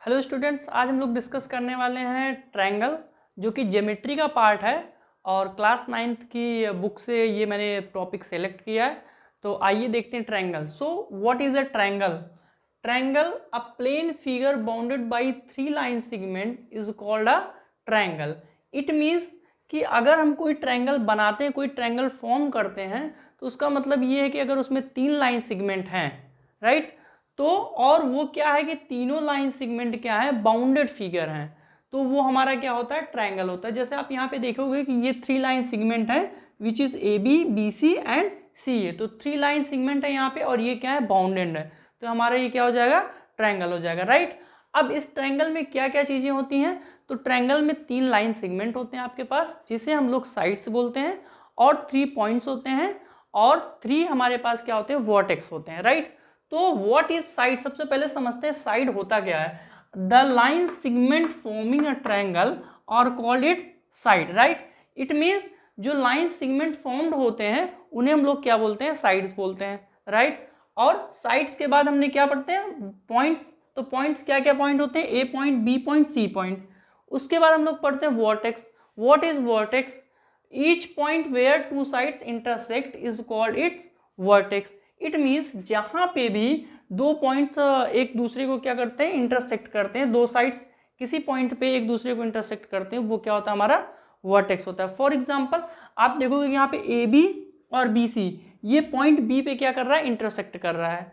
Hello students, आज हम लोग डिस्कस करने वाले हैं ट्रायंगल, जो कि ज्योमेट्री का पार्ट है और क्लास 9th की बुक से ये मैंने टॉपिक सेलेक्ट किया है। तो आइए देखते हैं triangle. So what is a triangle? Triangle, a plane figure bounded by 3 line segment is called a triangle. It means कि अगर हम कोई ट्रायंगल बनाते हैं, कोई ट्रायंगल फॉर्म करते हैं, तो उसका मतलब ये है कि अगर उसमें 3 लाइन सेगमेंट हैं, राइट, तो और वो क्या है कि तीनों लाइन सेगमेंट क्या है, बाउंडेड फिगर हैं, तो वो हमारा क्या होता है, ट्रायंगल होता है। जैसे आप यहाँ पे देखोगे कि ये 3 लाइन सेगमेंट है which is A B B C and C A. तो 3 लाइन सेगमेंट है यहाँ पे और ये क्या है, बाउंडेड है, तो हमारा ये क्या हो जाएगा, ट्रायंगल हो जाएगा, राइट। अब इस ट्रायंगल में क्या क्या चीजें होती हैं, तो ट्रायंगल में 3 लाइन सेगमेंट होते हैं आपके पास, जिसे हम लोग साइड्स बोलते हैं, और 3 पॉइंट्स होते हैं, और 3 हमारे पास क्या होते हैं, वर्टेक्स होते हैं, राइट। तो व्हाट इज साइड? सबसे पहले समझते हैं साइड होता क्या है। The line segment forming a triangle और called its side, right. It means जो लाइन सेगमेंट फॉर्म्ड होते हैं उन्हें हम लोग क्या बोलते हैं, साइड्स बोलते हैं, राइट। और साइड्स के बाद हमने क्या पढ़ते हैं, पॉइंट्स। तो पॉइंट्स क्या क्या पॉइंट होते हैं, A point, B point, C point. उसके बाद हम लोग पढ़ते हैं vertex. What is vertex? Each point where 2 sides intersect is called its vertex. It means जहाँ पे भी 2 पॉइंट एक दूसरे को क्या करते हैं, इंटरसेक्ट करते हैं, 2 साइड्स किसी पॉइंट पे एक दूसरे को इंटरसेक्ट करते हैं, वो क्या होता है, हमारा वर्टेक्स होता है। फॉर एग्जाम्पल आप देखोगे यहाँ पे ए बी और बी सी, ये पॉइंट बी पे क्या कर रहा है, इंटरसेक्ट कर रहा है।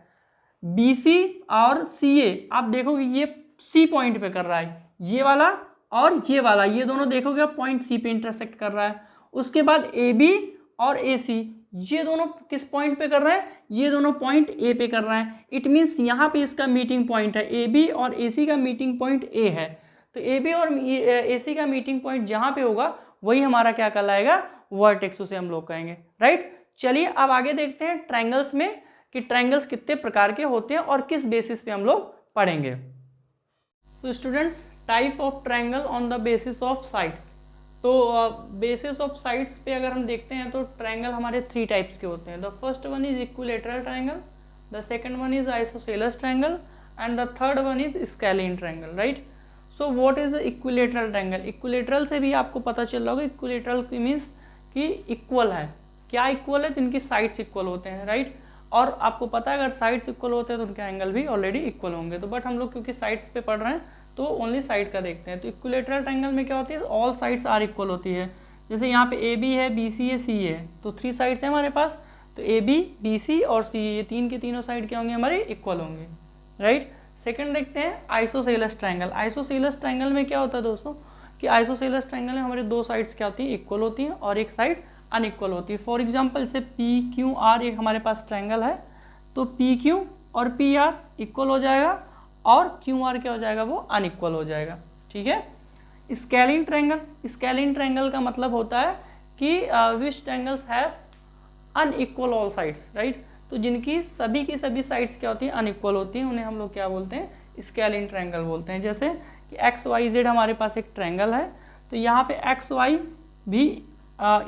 बी सी और सी ए आप देखोगे ये सी पॉइंट पे कर रहा है, ये वाला और ये वाला, ये दोनों देखोगे पॉइंट सी पे इंटरसेक्ट कर रहा है। उसके बाद ए बी और ए सी, ये दोनों किस पॉइंट पे कर रहे हैं, ये दोनों पॉइंट ए पे कर रहे हैं। इट मीन्स यहाँ पे इसका मीटिंग पॉइंट है, ए बी और ए सी का मीटिंग पॉइंट ए है। तो ए बी और ए सी का मीटिंग पॉइंट जहाँ पे होगा वही हमारा क्या कहलाएगा, वर्टेक्स, उसे हम लोग कहेंगे, राइट। चलिए अब आगे देखते हैं ट्रायंगल्स में कि ट्रायंगल्स कितने प्रकार के होते हैं और किस बेसिस पे हम लोग पढ़ेंगे। तो students, type of triangle on the basis of sides. तो बेसिस ऑफ साइड्स पे अगर हम देखते हैं तो ट्रायंगल हमारे 3 टाइप्स के होते हैं। The first one is equilateral triangle, the second one is isosceles triangle and the third one is scalene triangle, right. So what is equilateral triangle? Equilateral से भी आपको पता चल रहा होगा, इक्विलेटरल मीन्स कि इक्वल है। क्या इक्वल है? जिनकी साइड्स इक्वल होते हैं, राइट। और आपको पता है अगर साइड्स इक्वल होते हैं तो उनके एंगल भी ऑलरेडी इक्वल होंगे। तो बट हम लोग क्योंकि साइड्स पे पढ़ रहे हैं तो ओनली साइड का देखते हैं। तो इक्विलेटरल ट्रायंगल में क्या होती है, ऑल साइड्स आर इक्वल होती है। जैसे यहाँ पे ए बी है, बी सी है, सी है, तो 3 साइड्स हैं हमारे पास। तो ए बी, बी सी और सी, ये 3 के तीनों साइड क्या होंगे, हमारे इक्वल होंगे, राइट। सेकंड देखते हैं आइसोसेलेस ट्रायंगल। आइसोसेलेस ट्रायंगल में क्या होता है दोस्तों, कि आइसोसेलेस ट्रायंगल में हमारे 2 साइड्स क्या होती है, इक्वल होती हैं और एक साइड अनइक्वल होती है। फॉर एग्जाम्पल जैसे पी क्यू आर एक हमारे पास ट्रायंगल है, तो पी क्यू और पी आर इक्वल हो जाएगा और क्यू आर क्या हो जाएगा, वो अनइक्वल हो जाएगा, ठीक है। स्केलिन ट्रायंगल, स्केलिन ट्रायंगल का मतलब होता है कि which triangles have unequal all sides, right. तो जिनकी सभी की सभी साइड्स क्या होती हैं, अनइक्वल होती हैं, उन्हें हम लोग क्या बोलते हैं, स्केलिन ट्रायंगल बोलते हैं। जैसे कि एक्स वाई जेड हमारे पास एक ट्रायंगल है, तो यहाँ पे एक्स वाई भी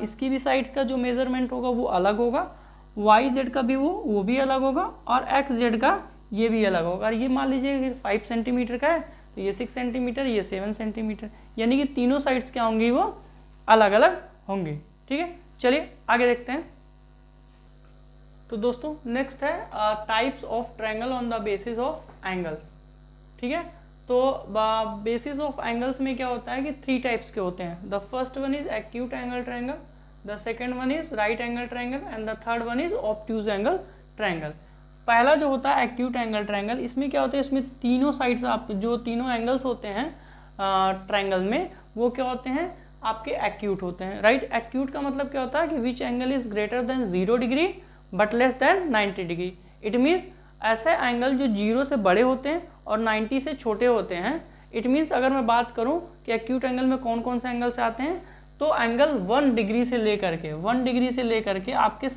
इसकी भी साइड का जो मेजरमेंट होगा वो अलग होगा, वाई जेड का भी वो भी अलग होगा, और एक्स जेड का ये भी अलग होगा। और ये मान लीजिए 5 सेंटीमीटर का है तो ये 6 सेंटीमीटर, ये 7 सेंटीमीटर, यानी कि तीनों साइड्स क्या होंगी, वो अलग अलग होंगी, ठीक है। चलिए आगे देखते हैं। तो दोस्तों नेक्स्ट है types of triangle on the basis of angles, ठीक है। तो बेसिस ऑफ एंगल्स में क्या होता है कि 3 टाइप्स के होते हैं। The first one is acute angle triangle, the second one is right angle triangle and the third one is obtuse angle triangle. पहला जो होता है एक्यूट एंगल ट्रायंगल, इसमें क्या होता है, इसमें तीनों साइड्स, आप जो तीनों एंगल्स होते हैं ट्रायंगल में, वो क्या होते हैं, आपके एक्यूट होते हैं, राइट। एक्यूट का मतलब क्या होता है कि which angle is greater than 0 degree but less than 90 degree. It means ऐसे एंगल जो 0 से बड़े होते हैं और 90 से छोटे होते हैं। इट मीन्स अगर मैं बात करूं कि एक्यूट एंगल में कौन कौन से एंगल्स आते हैं, तो एंगल 1 डिग्री से लेकर के आपके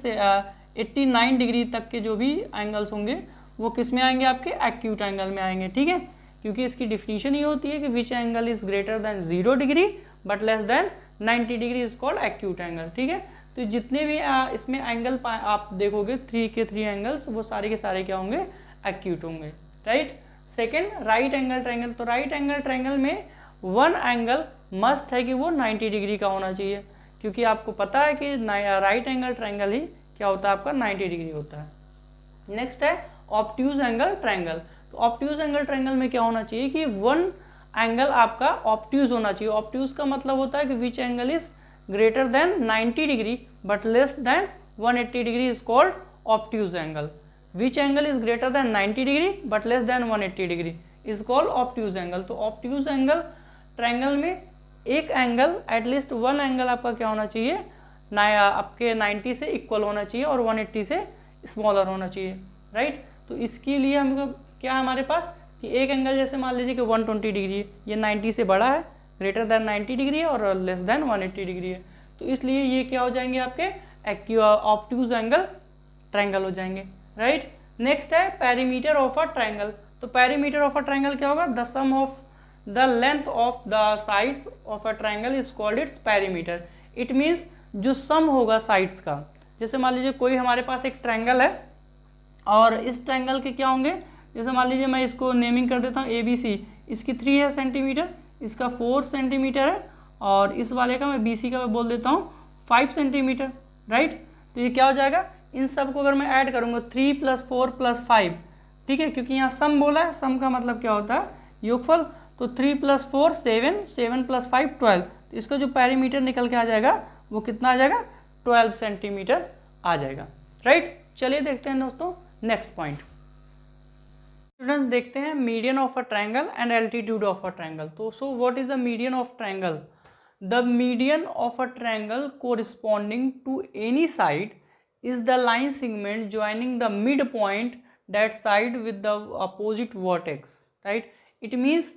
89 डिग्री तक के जो भी एंगल्स होंगे वो किस में आएंगे, आपके एक्यूट एंगल में आएंगे, ठीक है। क्योंकि इसकी डिफिनीशन ये होती है कि which angle is greater than 0 degree but less than 90 degree is called acute angle, ठीक है। तो जितने भी इसमें एंगल आप देखोगे 3 के 3 एंगल्स, वो सारे के सारे क्या होंगे, एक्यूट होंगे, right. Second right angle triangle, तो राइट एंगल ट्रायंगल में वन एंगल मस्ट है कि वो 90 डिग्री का होना चाहिए, क्योंकि आपको पता है कि राइट एंगल ट्रायंगल ही क्या होता है आपका 90 डिग्री होता है। नेक्स्ट है ऑब्ट्यूज एंगल ट्रायंगल, तो ऑब्ट्यूज एंगल ट्रायंगल में क्या होना चाहिए कि वन एंगल आपका ऑब्ट्यूज होना चाहिए। ऑब्ट्यूज का मतलब होता है कि which angle is greater than 90 degree but less than 180 degree is called obtuse angle. Which angle is greater than 90 degree but less than 180 degree is called obtuse angle. तो obtuse angle triangle में एक angle at least one angle आपका क्या होना चाहिए, आपके 90 से equal होना चाहिए और 180 से स्मॉलर होना चाहिए, राइट। तो इसके लिए हमको क्या है हमारे पास कि एक एंगल जैसे मान लीजिए कि 120 डिग्री है, ये 90 से बड़ा है, ग्रेटर देन 90 डिग्री है और लेस देन 180 डिग्री है, तो इसलिए ये क्या हो जाएंगे आपके ऑब्ट्यूज एंगल ट्रायंगल हो जाएंगे, राइट। नेक्स्ट है पेरीमीटर ऑफ अ ट्रायंगल, तो पेरीमीटर ऑफ अ ट्रायंगल क्या होगा, the sum of the length of the sides of a triangle is called its perimeter. It means जो सम होगा sides का, जैसे मान लीजिए कोई हमारे पास एक ट्रायंगल है और इस ट्रायंगल के क्या होंगे, जैसे मान लीजिए मैं इसको नेमिंग कर देता हूँ ABC, इसकी 3 है सेंटीमीटर, इसका 4 सेंटीमीटर है और इस वाले का मैं BC का मैं बोल देता हूँ 5 सेंटीमीटर, राइट। तो ये क्या हो जाएगा, इन सब को अगर मैं ऐड करूँगा 3 + 4 + 5, ठीक है, क्योंकि यहाँ सम बोला है, सम का मतलब क्या होता है योगफल, तो 3 + 4 7, 7 + 5 12, तो इसका जो पेरीमीटर निकल के आ जाएगा वो कितना आ जाएगा 12 सेंटीमीटर आ जाएगा, राइट। चलिए देखते हैं दोस्तों नेक्स्ट पॉइंट। स्टूडेंट्स देखते हैं median of a triangle and altitude of a triangle. तो so what is the median of triangle, the median of a triangle corresponding to any side is the line segment joining the midpoint that side with the opposite vertex, right। it means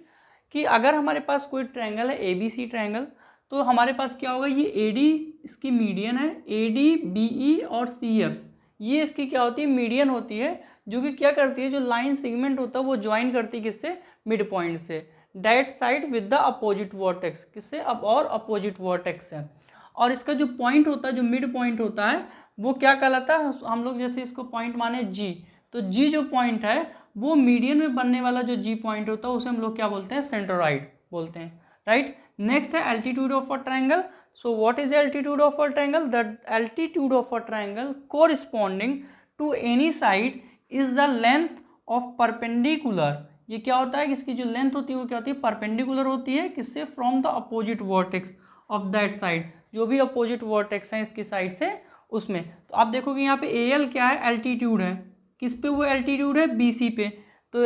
कि अगर हमारे पास कोई triangle है ABC triangle, तो हमारे पास क्या होगा, ये AD इसकी मीडियन है, AD BE और CF ये इसकी क्या होती है मीडियन होती है, जो कि क्या करती है, जो लाइन सेगमेंट होता है वो ज्वाइन करती है किससे, मिड पॉइंट से, that side with the opposite vertex, किससे, अब और अपोजिट वर्टेक्स है। और इसका जो पॉइंट होता है, जो मिड पॉइंट होता है वो क्या कहलाता है, हम लोग जैसे इसको पॉइंट माने G, तो G जो पॉइंट है वो मीडियन में बनने वाला जो G पॉइंट होता है उसे हम लोग क्या बोलते हैं, सेंट्रोइड बोलते हैं, राइट। नेक्स्ट है altitude of a triangle. So what is altitude of a triangle, the altitude of a triangle corresponding to any side is the length of perpendicular. ये क्या होता है कि इसकी जो लेंथ होती है वो क्या होती है, परपेंडिकुलर होती है, किससे, from the opposite vertex of that side, जो भी अपोजिट वर्टेक्स हैं इसकी साइड से उसमें। तो आप देखोगे यहाँ पे AL क्या है, एल्टीट्यूड है, किस पे वो एल्टीट्यूड है, BC पे। तो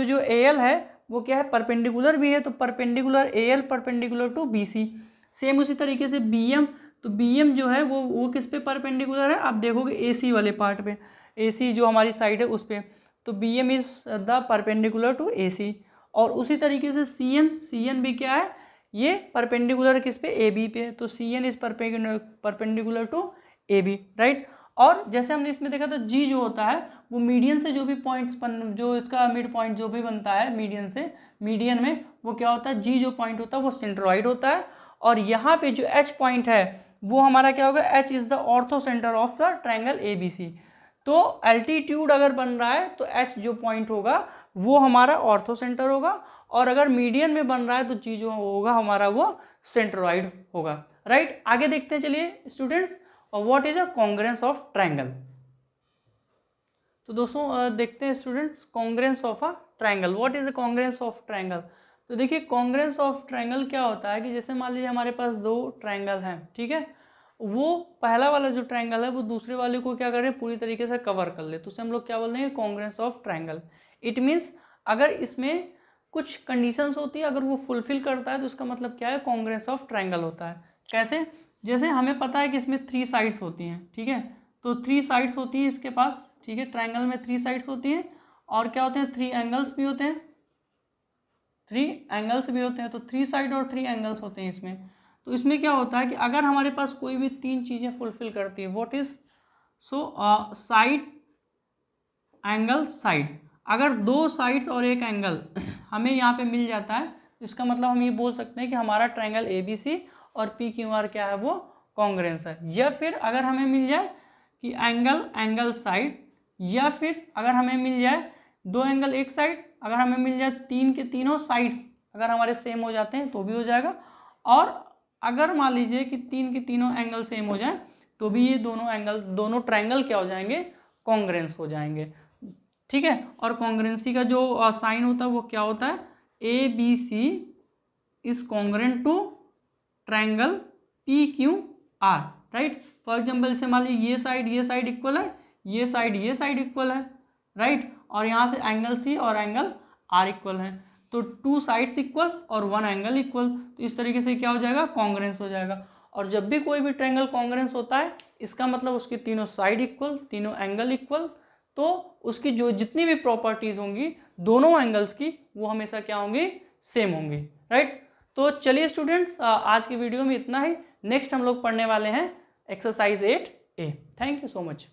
जो AL है वो क्या है, परपेंडिकुलर भी है, तो perpendicular AL perpendicular to BC। Same उसी तरीके से BM, तो BM जो है वो किस पे परपेंडिकुलर है, आप देखोगे AC वाले पार्ट पे, AC जो हमारी साइड है उस पर, तो BM is the perpendicular to AC। और उसी तरीके से CN भी क्या है, ये परपेंडिकुलर किस पे, AB पे, तो CN is perpendicular to AB, right. और जैसे हमने इसमें देखा तो G जो होता है वो मीडियन से जो भी पॉइंट्स जो इसका मिड पॉइंट जो भी बनता है मीडियन से, मीडियन में वो क्या होता है, G जो पॉइंट होता है वो सेंट्रोइड होता है। और यहाँ पे जो H पॉइंट है वो हमारा क्या होगा, H is the ortho centre of the triangle ABC। तो एल्टीट्यूड अगर बन रहा है तो H जो पॉइंट होगा वो हमारा ऑर्थो सेंटर होगा, और अगर मीडियन में बन रहा है तो G जो होगा हमारा वो सेंट्रोइड होगा, राइट। आगे देखते हैं चलिए स्टूडेंट्स, और what is a congruence of triangle. तो दोस्तों देखते हैं students congruence of a triangle, what is a congruence of triangle. तो देखिए कॉन्ग्रुएंस ऑफ ट्रायंगल क्या होता है कि जैसे मान लीजिए हमारे पास दो ट्रायंगल हैं, ठीक है, वो पहला वाला जो ट्रायंगल है वो दूसरे वाले को क्या करे, पूरी तरीके से कवर कर ले, तो उसे हम लोग क्या बोलते हैं, congruence of triangle. It means अगर इसमें कुछ कंडीशंस होती है, अगर वो फुलफिल करता है तो इसका मतलब क्या है, कॉन्ग्रुएंस ऑफ ट्रायंगल होता है। कैसे, जैसे हमें पता है कि इसमें 3 साइड्स होती हैं, ठीक है, तो 3 साइड्स होती है इसके पास, ठीक है, ट्रायंगल में 3 साइड्स होती हैं, और क्या होते हैं, 3 एंगल्स भी होते हैं, 3 एंगल्स भी होते हैं, तो 3 साइड और 3 एंगल्स होते हैं इसमें। तो इसमें क्या होता है कि अगर हमारे पास कोई भी 3 चीज़ें फुलफिल करती है, what is, so side, angle, side, अगर 2 साइड्स और 1 एंगल हमें यहाँ पे मिल जाता है, इसका मतलब हम ये बोल सकते हैं कि हमारा ट्रायंगल ABC और PQR क्या है, वो कॉन्ग्रुएंस है। या फिर अगर हमें मिल जाए कि एंगल, साइड, या फिर अगर हमें मिल जाए 2 एंगल एक साइड, अगर हमें मिल जाए 3 के तीनों साइड्स अगर हमारे सेम हो जाते हैं तो भी हो जाएगा, और अगर मान लीजिए कि 3 के तीनों एंगल सेम हो जाए तो भी ये दोनों ट्रायंगल क्या हो जाएंगे, कॉन्ग्रेंस हो जाएंगे। ठीक है, और कॉन्ग्रेंसी का जो साइन होता है वो क्या होता है, A B C is congruent to triangle P Q R, right. For example से मान लीजिए ये साइड इक्वल है, ये साइड इक्वल है, राइट, और यहाँ से एंगल सी और एंगल आर इक्वल है, तो 2 साइड्स इक्वल और 1 एंगल इक्वल, तो इस तरीके से क्या हो जाएगा, कॉन्ग्रेंस हो जाएगा। और जब भी कोई भी ट्रायंगल कॉन्ग्रेंस होता है इसका मतलब उसकी तीनों साइड इक्वल, तीनों एंगल इक्वल, तो उसकी जो जितनी भी प्रॉपर्टीज होंगी दोनों एंगल्स की वो हमेशा क्या होंगी, सेम होंगी, राइट। तो चलिए स्टूडेंट्स, आज की वीडियो में इतना ही। नेक्स्ट हम लोग पढ़ने वाले हैं exercise 8A। Thank you so much.